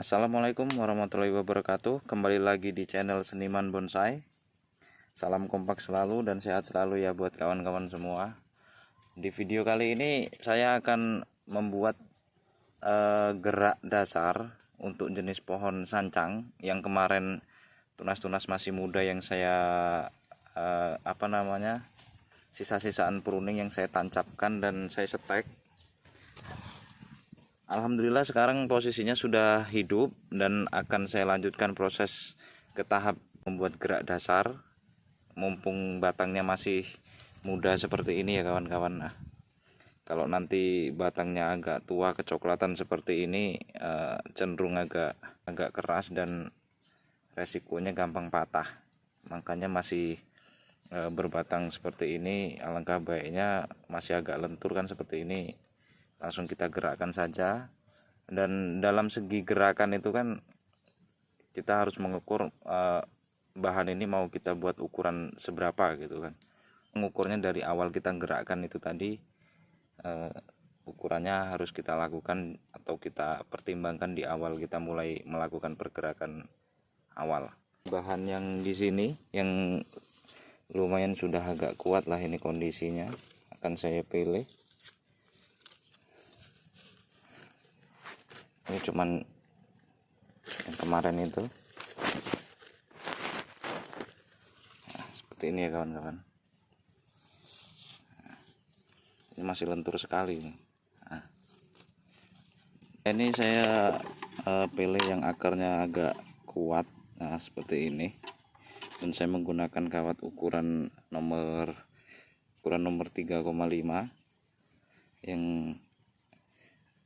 Assalamualaikum warahmatullahi wabarakatuh. Kembali lagi di channel Seniman Bonsai. Salam kompak selalu dan sehat selalu ya buat kawan-kawan semua. Di video kali ini saya akan membuat gerak dasar untuk jenis pohon sancang yang kemarin tunas-tunas masih muda yang saya sisa-sisaan pruning yang saya tancapkan dan saya setek. Alhamdulillah sekarang posisinya sudah hidup dan akan saya lanjutkan proses ke tahap membuat gerak dasar mumpung batangnya masih muda seperti ini ya kawan-kawan. Nah, kalau nanti batangnya agak tua kecoklatan seperti ini cenderung agak keras dan resikonya gampang patah. Makanya masih berbatang seperti ini, alangkah baiknya masih agak lentur kan seperti ini, langsung kita gerakkan saja. Dan dalam segi gerakan itu kan kita harus mengukur bahan ini mau kita buat ukuran seberapa gitu kan. Mengukurnya dari awal kita gerakkan itu tadi, ukurannya harus kita lakukan atau kita pertimbangkan di awal kita mulai melakukan pergerakan awal. Bahan yang di sini yang lumayan sudah agak kuat lah ini kondisinya, akan saya pilih. Ini cuman yang kemarin itu. Nah, seperti ini ya kawan-kawan. Ini masih lentur sekali. Nah, ini saya pilih yang akarnya agak kuat. Nah, seperti ini. Dan saya menggunakan kawat ukuran nomor 3,5 yang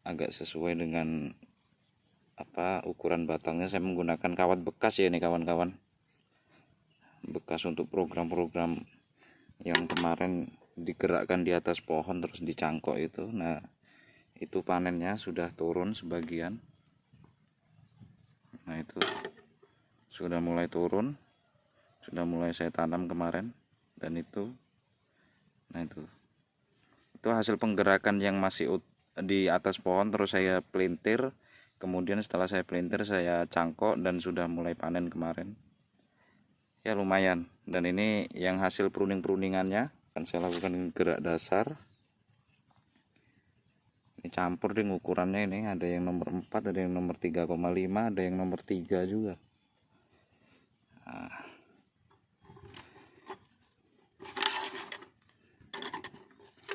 agak sesuai dengan ukuran batangnya. Saya menggunakan kawat bekas ya ini kawan-kawan, bekas untuk program-program yang kemarin digerakkan di atas pohon terus dicangkok itu. Nah, itu panennya sudah turun sebagian. Nah, itu sudah mulai turun, sudah mulai saya tanam kemarin. Dan itu, nah itu hasil penggerakan yang masih di atas pohon terus saya pelintir. Kemudian setelah saya pelintir saya cangkok dan sudah mulai panen kemarin. Ya lumayan. Dan ini yang hasil pruning-pruningannya akan saya lakukan gerak dasar. Ini campur di ukurannya, ini ada yang nomor 4, ada yang nomor 3,5, ada yang nomor 3 juga. Nah.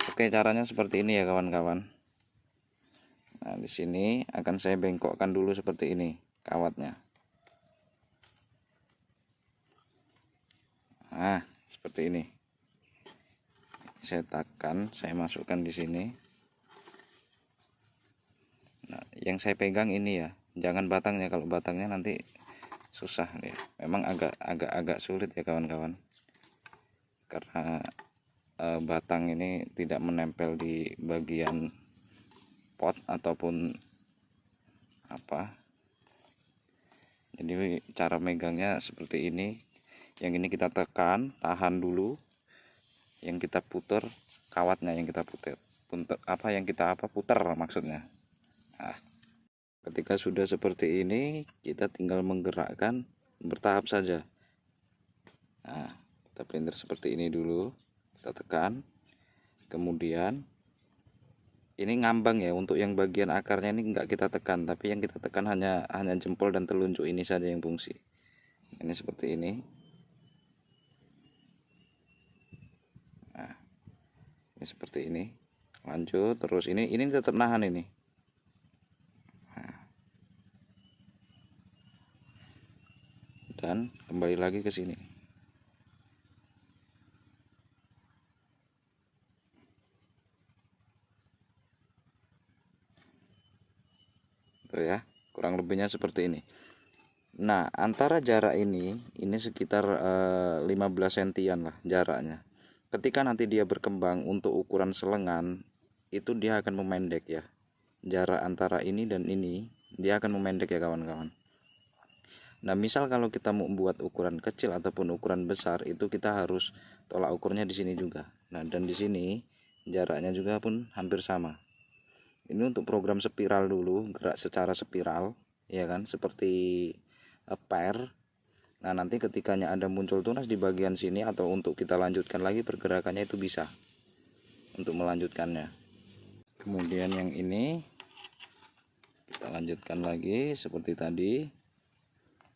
Oke, caranya seperti ini ya kawan-kawan. Nah, di sini akan saya bengkokkan dulu seperti ini kawatnya. Nah, seperti ini. Saya tekan, saya masukkan di sini. Nah, yang saya pegang ini ya, jangan batangnya. Kalau batangnya nanti susah ya. Memang agak sulit ya kawan-kawan. Karena batang ini tidak menempel di bagian pot ataupun jadi cara megangnya seperti ini. Yang ini kita tekan, tahan dulu, yang kita putar kawatnya, yang kita putar putar maksudnya. Nah, ketika sudah seperti ini kita tinggal menggerakkan bertahap saja. Nah, kita pelintir seperti ini dulu, kita tekan, kemudian ini ngambang ya. Untuk yang bagian akarnya ini enggak kita tekan, tapi yang kita tekan hanya jempol dan telunjuk ini saja yang fungsi. Ini seperti ini. Nah, ini seperti ini. Lanjut terus, ini tetap nahan ini. Nah, dan kembali lagi ke sini. Ya, kurang lebihnya seperti ini. Nah, antara jarak ini sekitar 15 sentian lah jaraknya. Ketika nanti dia berkembang untuk ukuran selengan, itu dia akan memendek ya. Jarak antara ini dan ini dia akan memendek ya kawan-kawan. Nah, misal kalau kita mau buat ukuran kecil ataupun ukuran besar, itu kita harus tolak ukurnya di sini juga. Nah, dan di sini jaraknya juga pun hampir sama. Ini untuk program spiral dulu, gerak secara spiral. ya kan, seperti per. Nah nanti ketikanya ada muncul tunas di bagian sini atau untuk kita lanjutkan lagi pergerakannya itu bisa untuk melanjutkannya. Kemudian yang ini kita lanjutkan lagi seperti tadi.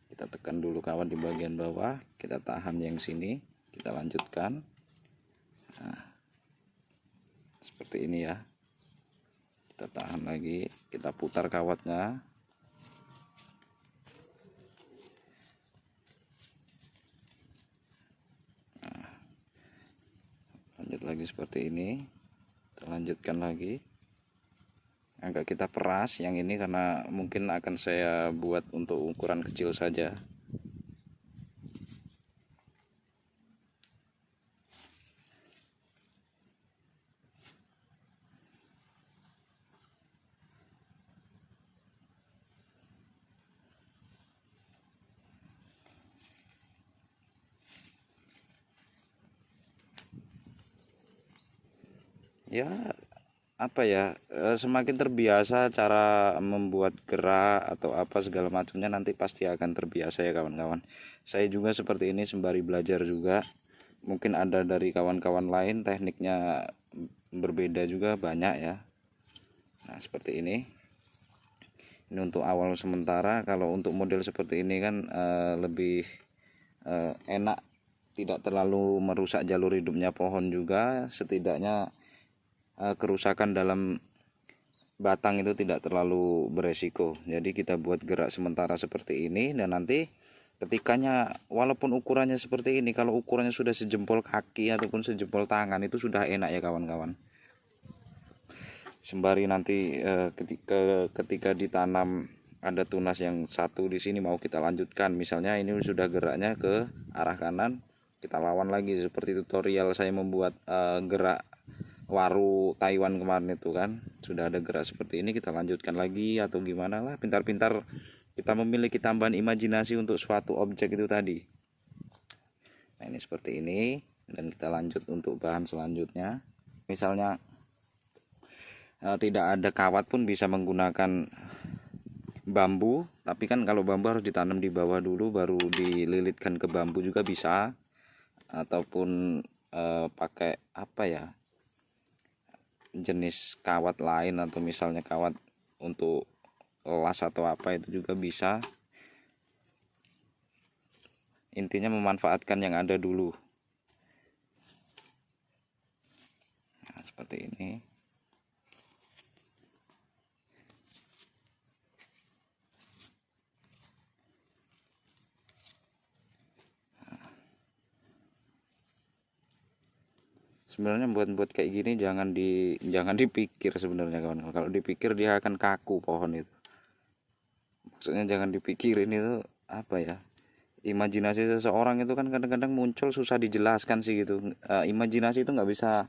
Kita tekan dulu kawan di bagian bawah, kita tahan yang sini, kita lanjutkan. Nah, seperti ini ya. Kita tahan lagi, kita putar kawatnya. Nah, lanjut lagi seperti ini. Kita lanjutkan lagi. Agak kita peras yang ini karena mungkin akan saya buat untuk ukuran kecil saja. Ya apa ya, semakin terbiasa cara membuat gerak atau apa segala macamnya, nanti pasti akan terbiasa ya kawan-kawan. Saya juga seperti ini sembari belajar juga. Mungkin ada dari kawan-kawan lain tekniknya berbeda juga banyak ya. Nah seperti ini untuk awal sementara. Kalau untuk model seperti ini kan lebih enak, tidak terlalu merusak jalur hidupnya pohon juga. Setidaknya kerusakan dalam batang itu tidak terlalu beresiko. Jadi kita buat gerak sementara seperti ini, dan nanti ketikanya walaupun ukurannya seperti ini, kalau ukurannya sudah sejempol kaki ataupun sejempol tangan itu sudah enak ya kawan-kawan. Sembari nanti ketika ditanam ada tunas yang satu di sini mau kita lanjutkan, misalnya ini sudah geraknya ke arah kanan, kita lawan lagi seperti tutorial saya membuat gerak waru Taiwan kemarin itu kan, sudah ada gerak seperti ini, kita lanjutkan lagi atau gimana lah, pintar-pintar kita memiliki tambahan imajinasi untuk suatu objek itu tadi. Nah ini seperti ini, dan kita lanjut untuk bahan selanjutnya. Misalnya tidak ada kawat pun bisa menggunakan bambu, tapi kan kalau bambu harus ditanam di bawah dulu baru dililitkan ke bambu juga bisa, ataupun pakai apa ya, jenis kawat lain, atau misalnya kawat untuk las atau apa itu juga bisa. Intinya memanfaatkan yang ada dulu. Nah, seperti ini. Sebenarnya buat kayak gini jangan dipikir sebenarnya kawan. Kalau dipikir dia akan kaku pohon itu. Maksudnya jangan dipikirin itu apa ya? Imajinasi seseorang itu kan kadang-kadang muncul susah dijelaskan sih gitu. Imajinasi itu nggak bisa,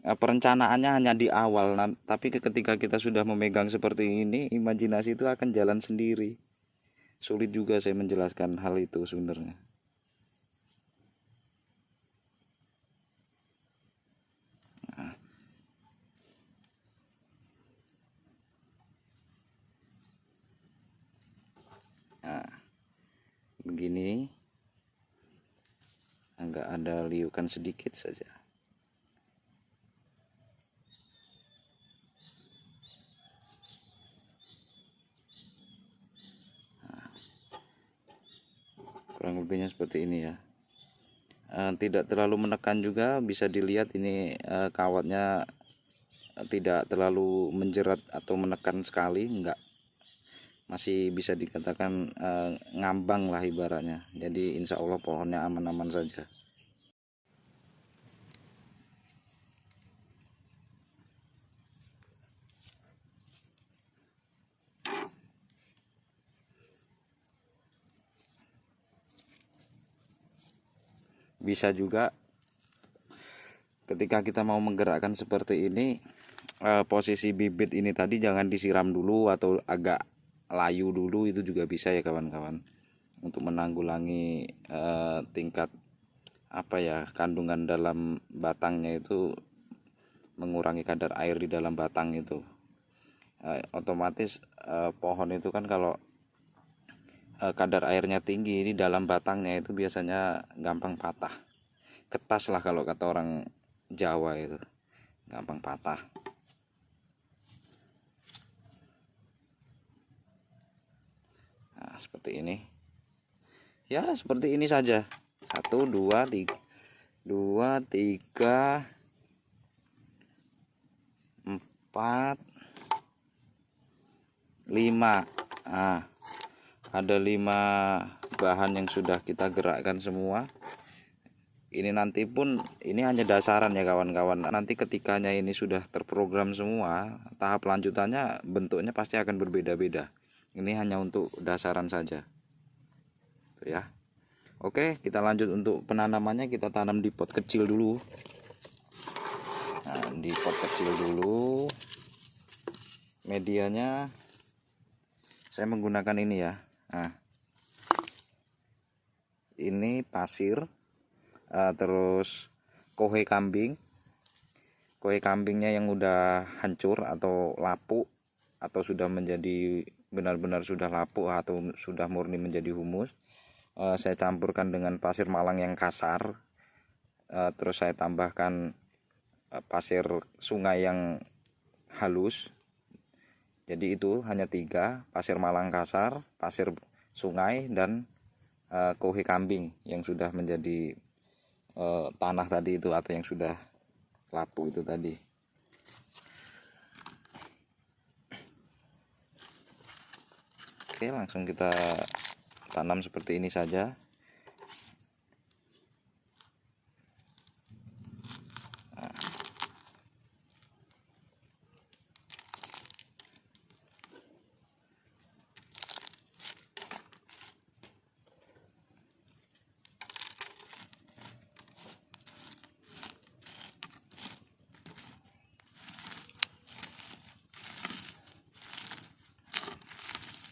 perencanaannya hanya di awal. Nah, tapi ketika kita sudah memegang seperti ini, imajinasi itu akan jalan sendiri. Sulit juga saya menjelaskan hal itu sebenarnya. Nah, begini, agak ada liukan sedikit saja. Nah, kurang lebihnya seperti ini ya. Tidak terlalu menekan juga, bisa dilihat ini kawatnya tidak terlalu menjerat atau menekan sekali, enggak, masih bisa dikatakan ngambang lah ibaratnya. Jadi insya Allah pohonnya aman-aman saja. Bisa juga ketika kita mau menggerakkan seperti ini, posisi bibit ini tadi jangan disiram dulu atau agak layu dulu, itu juga bisa ya kawan-kawan, untuk menanggulangi tingkat apa ya, kandungan dalam batangnya itu, mengurangi kadar air di dalam batang itu. Otomatis pohon itu kan kalau kadar airnya tinggi di dalam batangnya itu biasanya gampang patah, ketas lah kalau kata orang Jawa, itu gampang patah. Nah, seperti ini ya, seperti ini saja. 1 2 3 2 3 4 5. Nah, ada 5 bahan yang sudah kita gerakkan semua. Ini nanti pun ini hanya dasaran ya kawan-kawan. Nanti ketikanya ini sudah terprogram semua, tahap lanjutannya bentuknya pasti akan berbeda-beda. Ini hanya untuk dasaran saja. Tuh ya. Oke, kita lanjut untuk penanamannya. Kita tanam di pot kecil dulu. Nah, di pot kecil dulu. Medianya saya menggunakan ini ya. Nah, ini pasir, terus kohe kambing. Kohe kambingnya yang udah hancur atau lapuk, atau sudah menjadi benar-benar sudah lapuk atau sudah murni menjadi humus, saya campurkan dengan pasir malang yang kasar. Terus saya tambahkan pasir sungai yang halus. Jadi itu hanya 3, pasir malang kasar, pasir sungai, dan kohe kambing yang sudah menjadi tanah tadi itu, atau yang sudah lapuk itu tadi. Oke, langsung kita tanam seperti ini saja.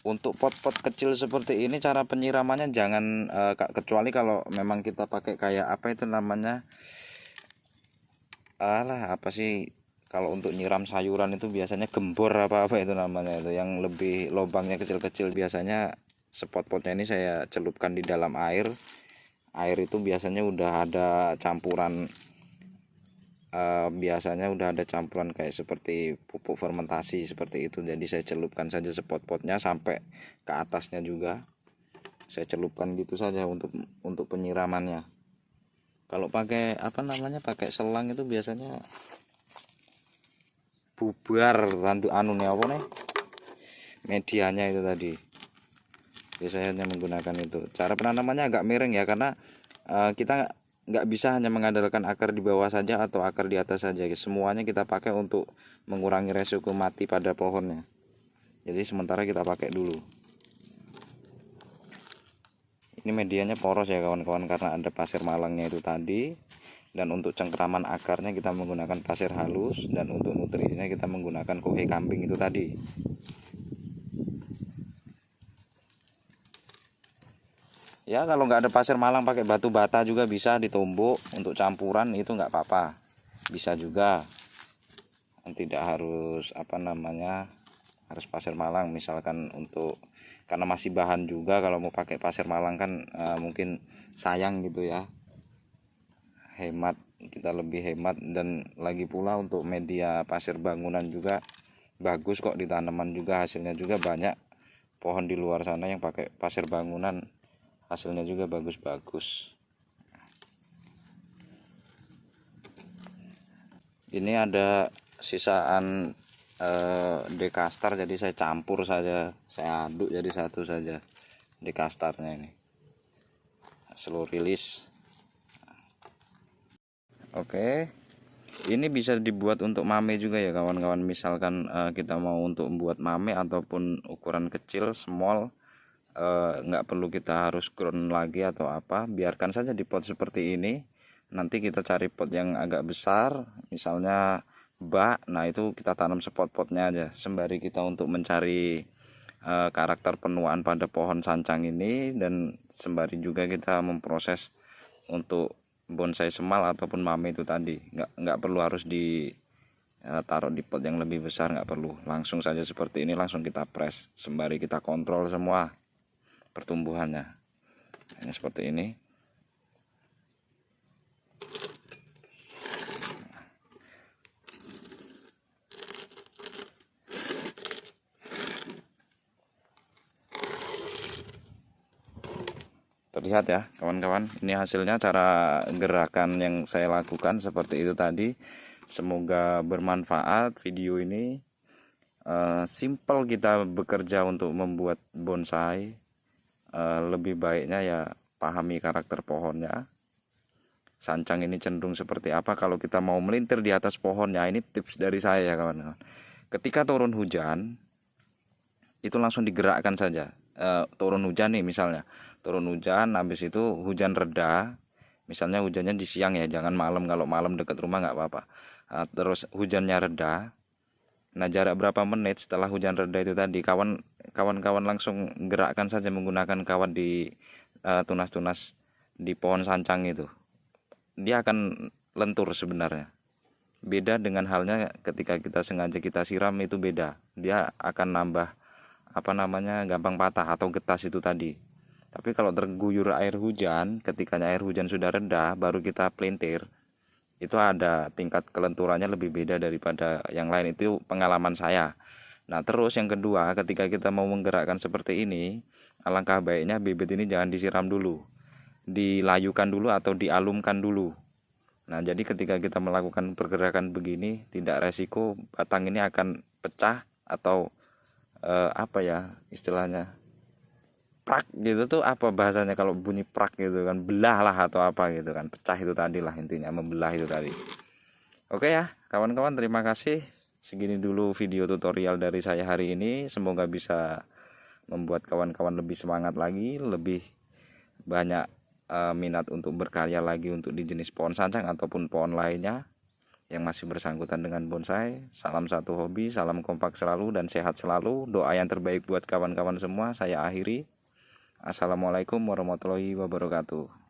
Untuk pot-pot kecil seperti ini cara penyiramannya jangan kecuali kalau memang kita pakai kayak apa itu namanya, apa sih, kalau untuk nyiram sayuran itu biasanya gembor apa-apa itu namanya, itu yang lebih lubangnya kecil-kecil. Biasanya spot-potnya ini saya celupkan di dalam air. Air itu biasanya udah ada campuran, biasanya udah ada campuran kayak seperti pupuk fermentasi seperti itu. Jadi saya celupkan saja spot-potnya sampai ke atasnya juga. Saya celupkan gitu saja untuk penyiramannya. Kalau pakai apa namanya, pakai selang itu biasanya bubar apa nih medianya itu tadi. Jadi saya hanya menggunakan itu. Cara penanamannya agak miring ya, karena kita nggak bisa hanya mengandalkan akar di bawah saja atau akar di atas saja. Semuanya kita pakai untuk mengurangi resiko mati pada pohonnya. Jadi sementara kita pakai dulu. Ini medianya poros ya kawan-kawan, karena ada pasir malangnya itu tadi. Dan untuk cengkraman akarnya kita menggunakan pasir halus, dan untuk nutrisinya kita menggunakan kohe kambing itu tadi. Ya, kalau nggak ada pasir malang pakai batu bata juga bisa ditumbuk untuk campuran, itu nggak apa-apa, bisa juga. Tidak harus apa namanya, harus pasir malang. Misalkan untuk karena masih bahan juga, kalau mau pakai pasir malang kan mungkin sayang gitu ya, hemat, kita lebih hemat. Dan lagi pula untuk media pasir bangunan juga bagus kok di tanaman juga, hasilnya juga banyak. Pohon di luar sana yang pakai pasir bangunan hasilnya juga bagus-bagus. Ini ada sisaan dekastar, jadi saya campur saja, saya aduk jadi satu saja dekastarnya ini, slow release. Oke, ini bisa dibuat untuk mame juga ya kawan-kawan. Misalkan kita mau untuk membuat mame ataupun ukuran kecil, small, nggak perlu kita harus ground lagi atau apa, biarkan saja di pot seperti ini. Nanti kita cari pot yang agak besar, misalnya bak, nah itu kita tanam spot-potnya aja, sembari kita untuk mencari karakter penuaan pada pohon sancang ini, dan sembari juga kita memproses untuk bonsai semal ataupun mame itu tadi. Nggak perlu harus di taruh di pot yang lebih besar, nggak perlu langsung saja seperti ini, langsung kita press sembari kita kontrol semua pertumbuhannya. Ini seperti ini. Terlihat ya kawan-kawan, ini hasilnya, cara gerakan yang saya lakukan seperti itu tadi. Semoga bermanfaat video ini. Simple kita bekerja untuk membuat bonsai. Lebih baiknya ya pahami karakter pohonnya, sancang ini cenderung seperti apa. Kalau kita mau melintir di atas pohonnya, ini tips dari saya ya kawan-kawan, ketika turun hujan itu langsung digerakkan saja. Turun hujan nih, misalnya turun hujan, habis itu hujan reda, misalnya hujannya di siang ya, jangan malam. Kalau malam dekat rumah nggak apa-apa. Terus hujannya reda, nah jarak berapa menit setelah hujan reda itu tadi, kawan-kawan langsung gerakkan saja menggunakan kawat di tunas-tunas di pohon sancang itu. Dia akan lentur sebenarnya. Beda dengan halnya ketika kita sengaja kita siram, itu beda. Dia akan nambah gampang patah atau getas itu tadi. Tapi kalau terguyur air hujan, ketika air hujan sudah reda baru kita pelintir, itu ada tingkat kelenturannya lebih beda daripada yang lain. Itu pengalaman saya. Nah terus yang kedua, ketika kita mau menggerakkan seperti ini, alangkah baiknya bibit ini jangan disiram dulu, dilayukan dulu atau dialumkan dulu. Nah jadi ketika kita melakukan pergerakan begini, tidak resiko batang ini akan pecah atau istilahnya prak gitu tuh, apa bahasanya kalau bunyi prak gitu kan, belah lah atau apa gitu kan, pecah itu tadi lah, intinya membelah itu tadi. Oke ya kawan-kawan, terima kasih. Segini dulu video tutorial dari saya hari ini. Semoga bisa membuat kawan-kawan lebih semangat lagi, lebih banyak minat untuk berkarya lagi untuk di jenis pohon sancang ataupun pohon lainnya yang masih bersangkutan dengan bonsai. Salam satu hobi, salam kompak selalu dan sehat selalu. Doa yang terbaik buat kawan-kawan semua saya akhiri. Assalamualaikum warahmatullahi wabarakatuh.